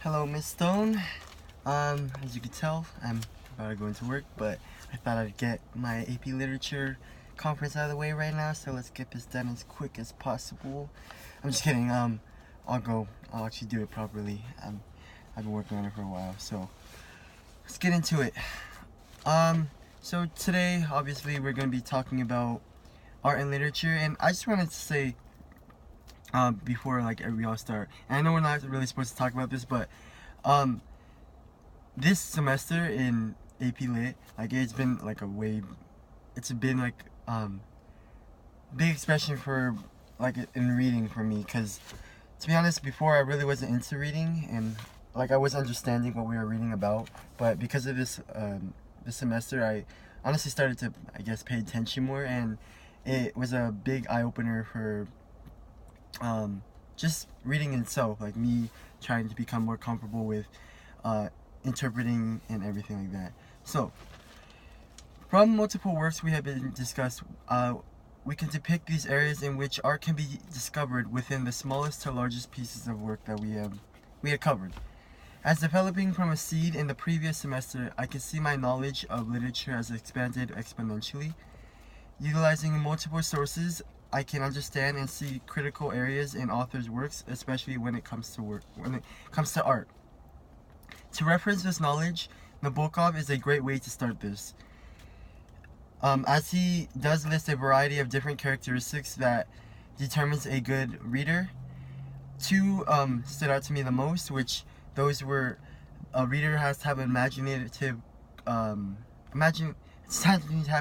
Hello, Miss Stone. As you can tell, I'm about to go into work, but I thought I'd get my AP Literature conference out of the way right now, so let's get this done as quick as possible. I'm just kidding. I'll actually do it properly. I've been working on it for a while, so let's get into it. So today, obviously, we're going to be talking about art and literature, and I just wanted to say, before we all start, and I know we're not really supposed to talk about this, but um, this semester in AP Lit, it's been it's been big expression for in reading for me, because to be honest, before I really wasn't into reading, and I was understanding what we were reading about, but because of this semester, I honestly started to, I guess, pay attention more, and it was a big eye opener for just reading itself, like me trying to become more comfortable with interpreting and everything like that. So, from multiple works we have been discussed, we can depict these areas in which art can be discovered within the smallest to largest pieces of work that we had covered. As developing from a seed in the previous semester, I can see my knowledge of literature has expanded exponentially. Utilizing multiple sources, I can understand and see critical areas in authors' works, especially when it comes to art. To reference this knowledge, Nabokov is a great way to start this, as he does list a variety of different characteristics that determines a good reader. Two stood out to me the most, which those were: a reader has to have imaginative,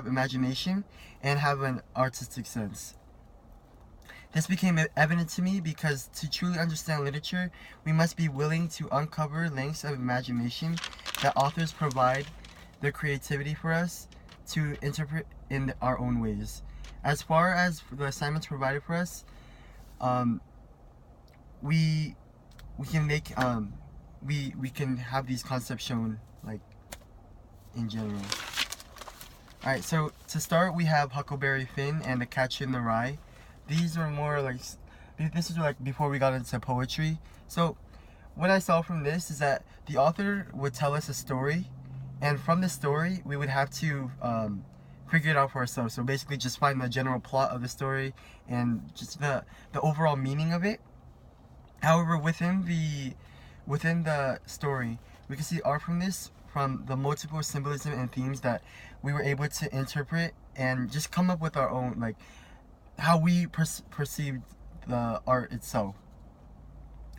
imagination and have an artistic sense. This became evident to me because to truly understand literature, we must be willing to uncover lengths of imagination that authors provide their creativity for us to interpret in our own ways. As far as the assignments provided for us, we can we can have these concepts shown in general. Alright, so to start, we have Huckleberry Finn and The Catcher in the Rye. These are more this is before we got into poetry. So what I saw from this is that the author would tell us a story, and from the story we would have to figure it out for ourselves. So basically just find the general plot of the story and just the overall meaning of it. However, within the story, we can see art from the multiple symbolism and themes that we were able to interpret and just come up with our own, how we perceived the art itself.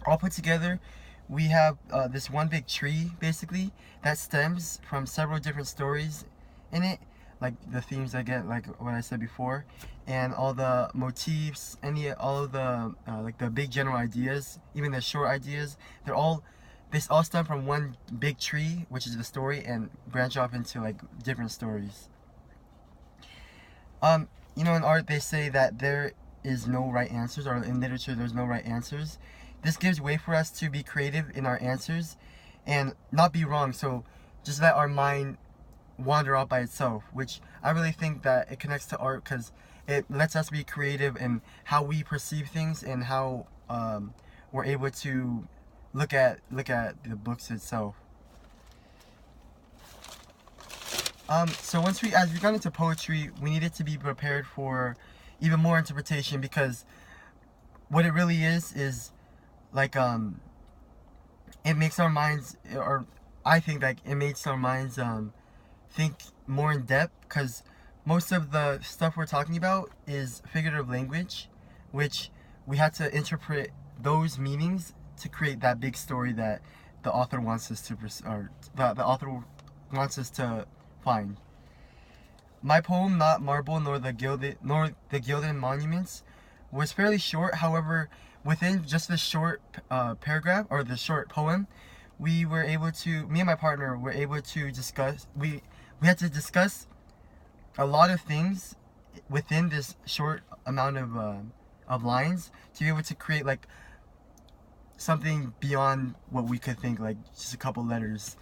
All put together, we have this one big tree, basically, that stems from several different stories in it, like the themes I get, like what I said before, and all the motifs, all of the the big general ideas, even the short ideas. This all stem from one big tree, which is the story, and branch off into different stories. In art they say that there is no right answers, or in literature there's no right answers. This gives way for us to be creative in our answers and not be wrong. So just let our mind wander out by itself, which I really think that it connects to art because it lets us be creative in how we perceive things and how we're able to look at the books itself. So as we got into poetry, we needed to be prepared for even more interpretation, because what it really is it makes our minds, or I think it makes our minds think more in depth, because most of the stuff we're talking about is figurative language, which we had to interpret those meanings to create that big story that the author wants us to the author wants us to find. My poem, Not Marble nor the Gilded Monuments, was fairly short. However, within just the short paragraph, or the short poem, me and my partner were able to discuss. We had to discuss a lot of things within this short amount of lines to be able to create something beyond what we could think, just a couple letters.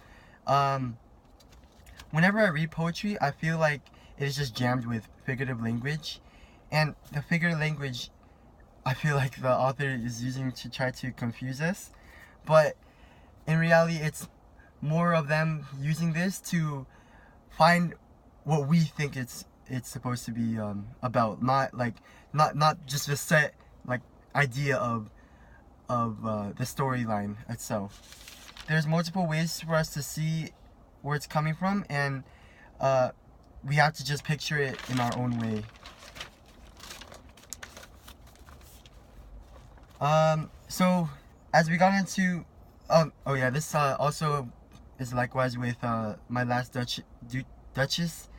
Whenever I read poetry, I feel like it is just jammed with figurative language, and the figurative language I feel like the author is using to try to confuse us. But reality, it's more of them using this to find what we think it's supposed to be about, not just a set like idea of the storyline itself. There's multiple ways for us to see where it's coming from, and we have to just picture it in our own way. So as we got into oh yeah, this also is likewise with My Last Duchess.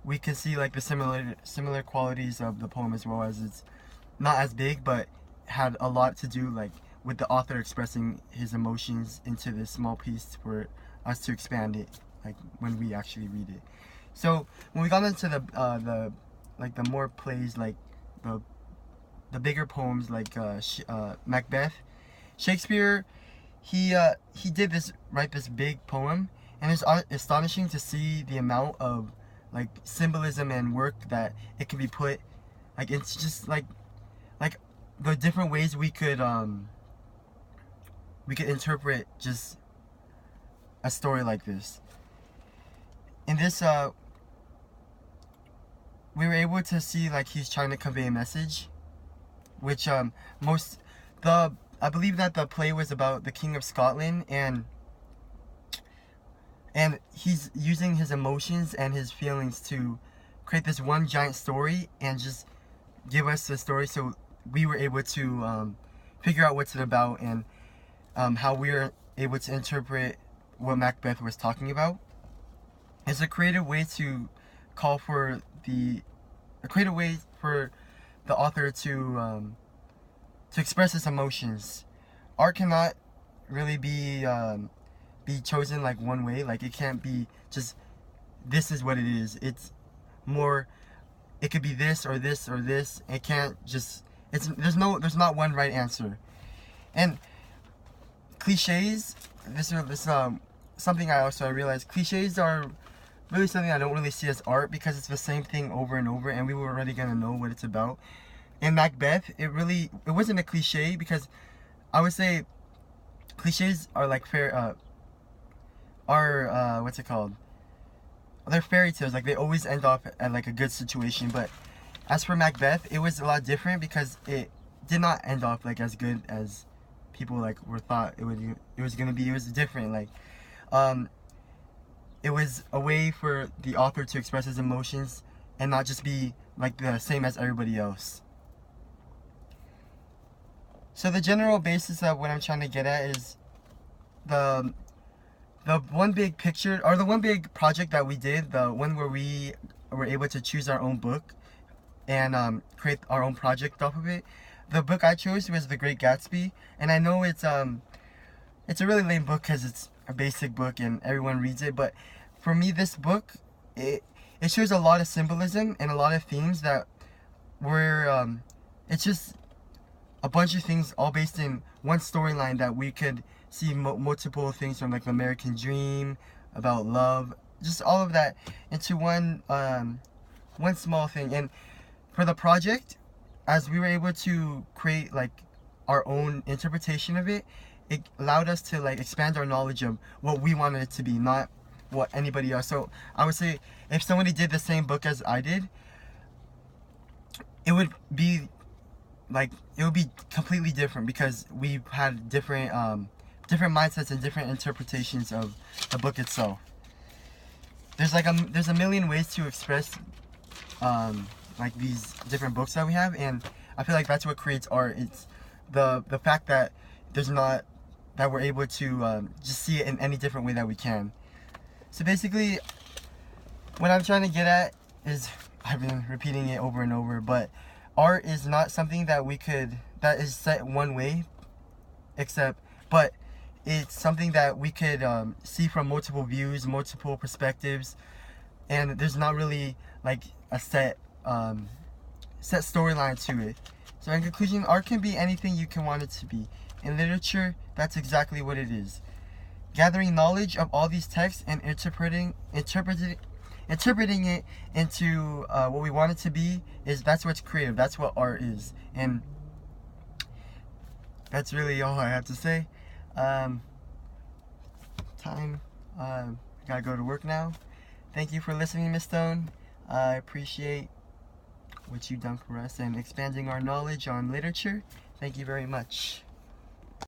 We can see like the similar qualities of the poem, as well as it's not as big, but had a lot to do like with the author expressing his emotions into this small piece for us to expand it, like when we actually read it. So when we got into the more plays, like the bigger poems, like Macbeth, Shakespeare, he did write this big poem, and it's astonishing to see the amount of like symbolism and work that it can be put. Like it's just like the different ways we could interpret just a story like this. In this we were able to see like he's trying to convey a message, which I believe that the play was about the King of Scotland, and he's using his emotions and his feelings to create this one giant story and just give us the story, so we were able to figure out what's it about, and how we were able to interpret what Macbeth was talking about. It's a creative way to call for the author to express his emotions. Art cannot really be chosen like one way. Like it can't be just this is what it is. It's more, it could be this or this or this. It can't just, there's not one right answer. And cliches, this is something I realized, cliches are really something I don't really see as art, because it's the same thing over and over, and we were already gonna know what it's about. In Macbeth, it wasn't a cliche, because I would say cliches are like what's it called? They're fairy tales. Like they always end up at like a good situation. But as for Macbeth, it was a lot different, because it did not end off like as good as people like thought it was gonna be. It was different. Like it was a way for the author to express his emotions and not just be like the same as everybody else. So the general basis of what I'm trying to get at is the one big picture, or the one big project that we did, the one where we were able to choose our own book and create our own project off of it. The book I chose was The Great Gatsby, and I know it's a really lame book because it's a basic book and everyone reads it, but for me, this book, it shows a lot of symbolism and a lot of themes that were it's just a bunch of things all based in one storyline that we could see multiple things from, like the American Dream, about love, just all of that into one small thing. And for the project, as we were able to create like our own interpretation of it, it allowed us to like expand our knowledge of what we wanted it to be, not what anybody else. So I would say if somebody did the same book as I did, it would be completely different, because we had different mindsets and different interpretations of the book itself. There's a million ways to express like these different books that we have, and I feel like that's what creates art. It's the fact that we're able to just see it in any different way that we can. So basically, what I'm trying to get at is, I've been repeating it over and over, but art is not something that is set one way, but it's something that we could see from multiple views, multiple perspectives, and there's not really like a set storyline to it. So in conclusion, art can be anything you can want it to be. In literature, that's exactly what it is. Gathering knowledge of all these texts and interpreting it into what we want it to be, that's what's creative. That's what art is. And that's really all I have to say. time. I gotta go to work now. Thank you for listening, Miss Stone. I appreciate what you've done for us and expanding our knowledge on literature. Thank you very much.